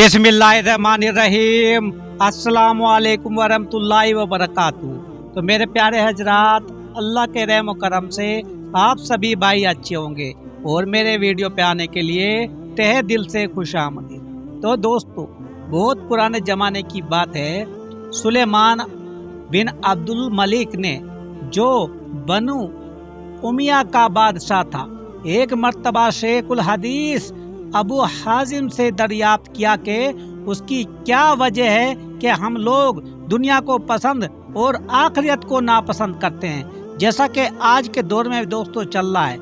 बिस्मिल्लाहिर्रहमानिर्रहीम। अस्सलाम वालेकुम वरहमतुल्लाहि वबरकातुहू। तो मेरे प्यारे हजरात, अल्लाह के रहम करम से आप सभी भाई अच्छे होंगे और मेरे वीडियो पे आने के लिए तहे दिल से खुशामदीद। तो दोस्तों, बहुत पुराने ज़माने की बात है। सुलेमान बिन अब्दुल मलिक ने, जो बनु उमिया का बादशाह था, एक मर्तबा शेखुल हदीस अबू हाजिम से दरियाफ्त किया कि उसकी क्या वजह है कि हम लोग दुनिया को पसंद और आखिरत को नापसंद करते हैं, जैसा कि आज के दौर में दोस्तों चल रहा है।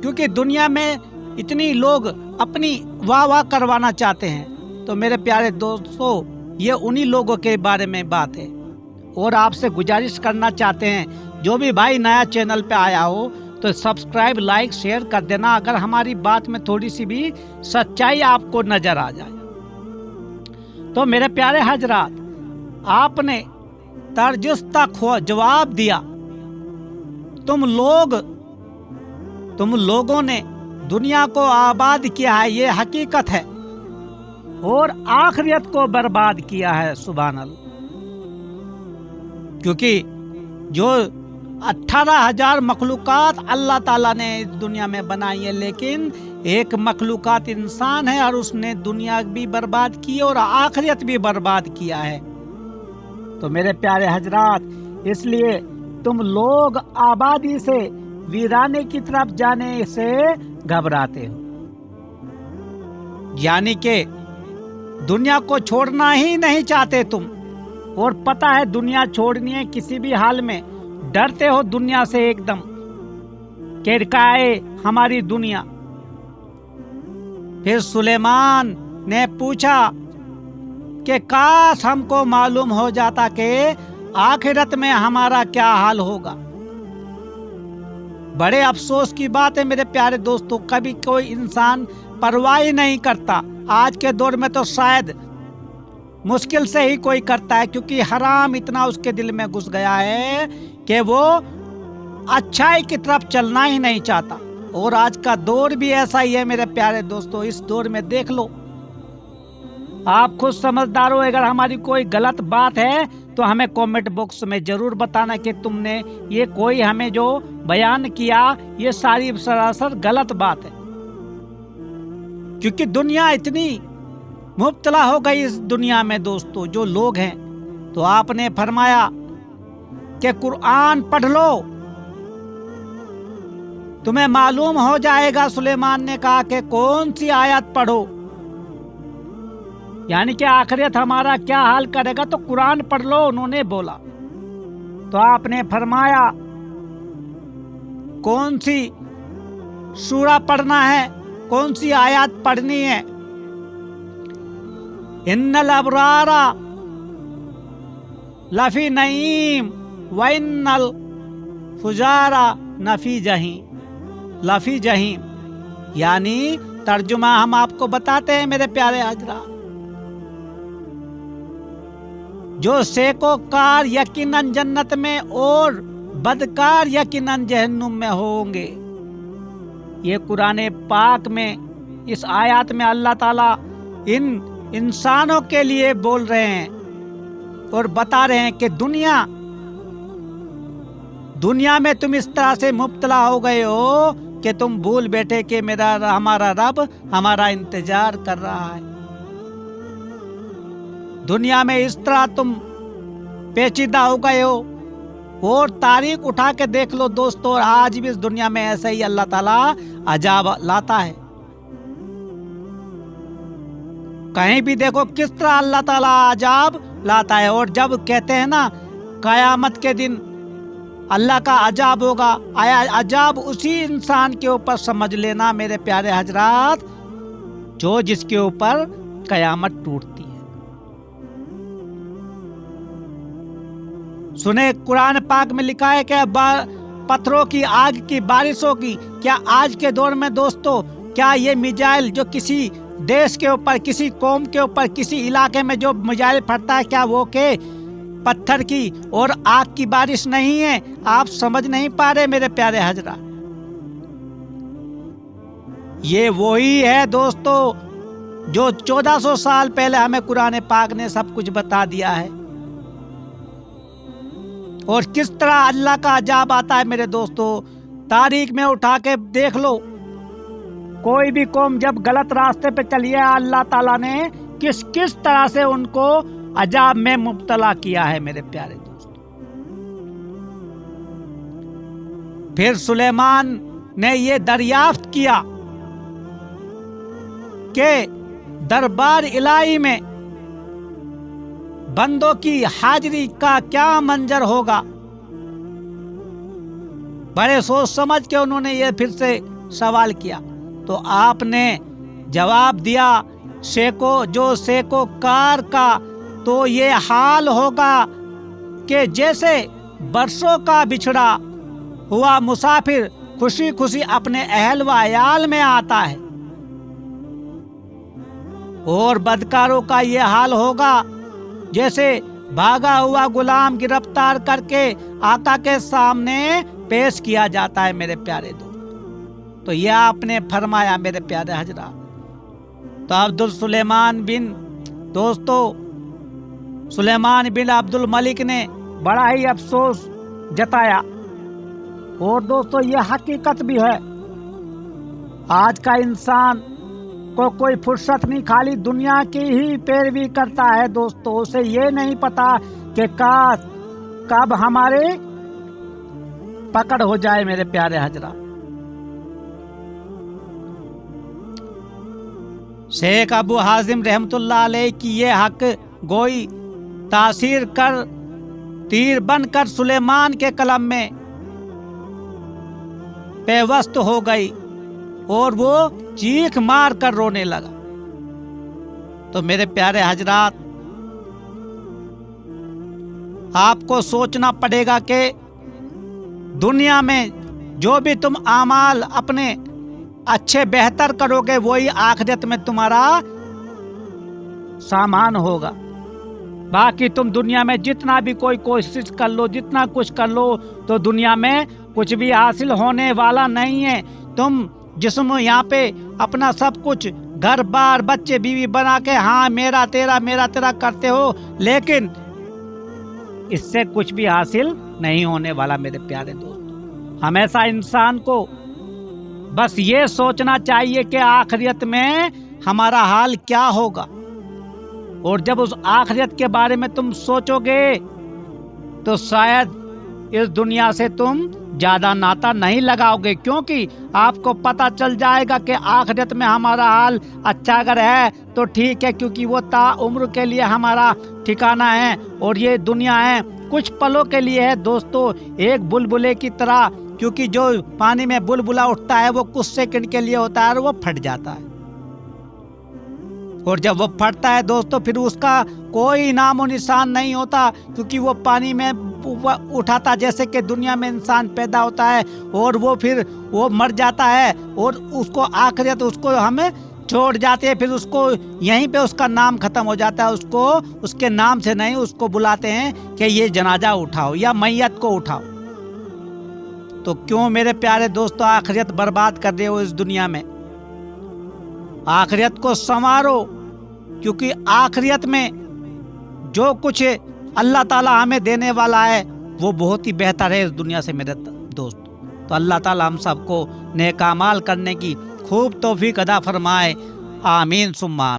क्योंकि दुनिया में इतनी लोग अपनी वाह वाह करवाना चाहते हैं। तो मेरे प्यारे दोस्तों, ये उन्हीं लोगों के बारे में बात है और आपसे गुजारिश करना चाहते हैं, जो भी भाई नया चैनल पे आया हो तो सब्सक्राइब, लाइक, शेयर कर देना, अगर हमारी बात में थोड़ी सी भी सच्चाई आपको नजर आ जाए। तो मेरे प्यारे हजरात, आपने तर्जुस्ता जवाब दिया, तुम लोगों ने दुनिया को आबाद किया है, ये हकीकत है, और आखिरत को बर्बाद किया है। सुभान अल्लाह। क्योंकि जो 18,000 मखलूकात अल्लाह ताला ने इस दुनिया में बनाई है, लेकिन एक मखलूकात इंसान है और उसने दुनिया भी बर्बाद की और आखिरत भी बर्बाद किया है। तो मेरे प्यारे हजरात, इसलिए तुम लोग आबादी से वीराने की तरफ जाने से घबराते हो, यानी कि दुनिया को छोड़ना ही नहीं चाहते तुम, और पता है दुनिया छोड़नी है किसी भी हाल में। डरते हो दुनिया से एकदम, केरकाए हमारी दुनिया। फिर सुलेमान ने पूछा कि काश हमको मालूम हो जाता कि आखिरत में हमारा क्या हाल होगा। बड़े अफसोस की बात है मेरे प्यारे दोस्तों, कभी कोई इंसान परवाह ही नहीं करता। आज के दौर में तो शायद मुश्किल से ही कोई करता है, क्योंकि हराम इतना उसके दिल में घुस गया है कि वो अच्छाई की तरफ चलना ही नहीं चाहता। और आज का दौर भी ऐसा ही है मेरे प्यारे दोस्तों। इस दौर में देख लो, आप खुद समझदार हो। अगर हमारी कोई गलत बात है तो हमें कमेंट बॉक्स में जरूर बताना कि तुमने ये कोई हमें जो बयान किया ये सारी सरासर गलत बात है। क्योंकि दुनिया इतनी मुब्तला हो गई इस दुनिया में दोस्तों, जो लोग हैं। तो आपने फरमाया कि कुरान पढ़ लो, तुम्हें मालूम हो जाएगा। सुलेमान ने कहा कि कौन सी आयत पढ़ो, यानी कि आखिरत हमारा क्या हाल करेगा, तो कुरान पढ़ लो उन्होंने बोला। तो आपने फरमाया कौन सी सूरा पढ़ना है, कौन सी आयत पढ़नी है। इन्नल अबरारा लफी नईम व इन्नल फुजारा लफी जहीम। यानी तर्जुमा हम आपको बताते हैं मेरे प्यारे हजरा, जो सेकोकार यकीनन जन्नत में और बदकार यकीनन जहन्नुम में होंगे। ये कुरान पाक में इस आयत में अल्लाह ताला इन इंसानों के लिए बोल रहे हैं और बता रहे हैं कि दुनिया में तुम इस तरह से मुब्तला हो गए हो कि तुम भूल बैठे कि हमारा रब हमारा इंतजार कर रहा है। दुनिया में इस तरह तुम पेचीदा हो गए हो। और तारीख उठा के देख लो दोस्तों, आज भी इस दुनिया में ऐसे ही अल्लाह ताला अजाब लाता है। कहीं भी देखो किस तरह अल्लाह ताला अजाब लाता है। और जब कहते हैं ना कयामत के दिन अल्लाह का अजाब होगा, आया अजाब उसी इंसान के ऊपर समझ लेना मेरे प्यारे हजरात, जो जिसके ऊपर कयामत टूटती है। सुने, कुरान पाक में लिखा है कि पत्थरों की आग की बारिश होगी। क्या आज के दौर में दोस्तों, क्या ये मिसाइल जो किसी देश के ऊपर, किसी कौम के ऊपर, किसी इलाके में जो मिसाइल फटता है, क्या वो के पत्थर की और आग की बारिश नहीं है? आप समझ नहीं पा रहे मेरे प्यारे हजरा। ये वही है दोस्तों جو 1400 سال پہلے ہمیں قرآن پاک نے سب کچھ بتا دیا ہے، اور کس طرح اللہ کا عذاب آتا ہے میرے دوستو، تاریخ میں اٹھا کے دیکھ لو۔ کوئی بھی قوم جب غلط راستے پہ چلی ہے، اللہ تعالیٰ نے کس کس طرح سے ان کو عذاب میں مبتلا کیا ہے میرے پیارے دوست۔ پھر سلیمان نے یہ دریافت کیا کہ دربار الہی میں بندوں کی حاضری کا کیا منظر ہوگا۔ بڑے سوچ سمجھ کے انہوں نے یہ پھر سے سوال کیا، تو آپ نے جواب دیا، سیکو کار کا تو یہ حال ہوگا کہ جیسے برسوں کا بچھڑا ہوا مسافر خوشی خوشی اپنے اہل و عیال میں آتا ہے، اور بدکاروں کا یہ حال ہوگا جیسے بھاگا ہوا غلام گرفتار کر کے آقا کے سامنے پیش کیا جاتا ہے میرے پیارے دوست۔ تو یہ آپ نے فرمایا میرے پیارے حضرات۔ تو سلیمان بن عبد الملک نے بڑا ہی افسوس جتایا، اور دوستو یہ حقیقت بھی ہے، آج کا انسان کو کوئی فرصت نہیں، خالی دنیا کی ہی پیروی کرتا ہے دوستو، اسے یہ نہیں پتا کہ کب ہمارے پکڑ ہو جائے میرے پیارے حضرات۔ شیخ ابو حازم رحمت اللہ علیہ کی یہ حق گوئی تیر بن کر سلیمان کے قلم میں پیوست ہو گئی، اور وہ چیخ مار کر رونے لگا۔ تو میرے پیارے حضرات، آپ کو سوچنا پڑے گا کہ دنیا میں جو بھی تم اعمال اپنے اچھے بہتر کرو گے، وہی آخرت میں تمہارا سامان ہوگا۔ باقی تم دنیا میں جتنا بھی کوئی کوشش کر لو، جتنا کچھ کر لو، تو دنیا میں کچھ بھی حاصل ہونے والا نہیں ہے۔ تم جسم یہاں پہ اپنا سب کچھ گھر بار بچے بیوی بنا کے ہاں میرا تیرا کرتے ہو، لیکن اس سے کچھ بھی حاصل نہیں ہونے والا میرے پیارے دوست۔ ہمیشہ انسان کو بس یہ سوچنا چاہیے کہ آخرت میں ہمارا حال کیا ہوگا، اور جب اس آخرت کے بارے میں تم سوچو گے تو شاید اس دنیا سے تم زیادہ ناتا نہیں لگاؤ گے، کیونکہ آپ کو پتا چل جائے گا کہ آخرت میں ہمارا حال اچھا اگر ہے تو ٹھیک ہے، کیونکہ وہ تا عمر کے لیے ہمارا ٹھکانہ ہے، اور یہ دنیا ہے کچھ پلوں کے لیے ہے دوستو، ایک بلبلے کی طرح، کیونکہ جو پانی میں بلبلا اٹھتا ہے وہ کچھ سیکنڈ کے لیے ہوتا ہے اور وہ پھٹ جاتا ہے، اور جب وہ پھٹتا ہے دوستو پھر اس کا کوئی نام و نشان نہیں ہوتا، کیونکہ وہ پانی میں اٹھاتا جیسے کہ دنیا میں انسان پیدا ہوتا ہے، اور وہ مر جاتا ہے، اور اس کو آخرت اس کو ہمیں چھوڑ جاتے ہیں، پھر اس کو یہیں پہ اس کا نام ختم ہو جاتا ہے، اس کو اس کے نام سے نہیں، اس کو بلاتے ہیں کہ یہ جنازہ اٹھاؤ یا میت کو اٹھاؤ۔ تو کیوں میرے پیارے دوستو آخرت برباد کر رہے ہو اس دنیا میں؟ آخرت کو سنوارو، کیونکہ آخرت میں جو کچھ اللہ تعالیٰ ہمیں دینے والا ہے وہ بہت ہی بہتر ہے اس دنیا سے میرے دوست۔ تو اللہ تعالیٰ ہم سب کو نیک اعمال کرنے کی خوب توفیق عطا فرمائے، آمین ثم آمین۔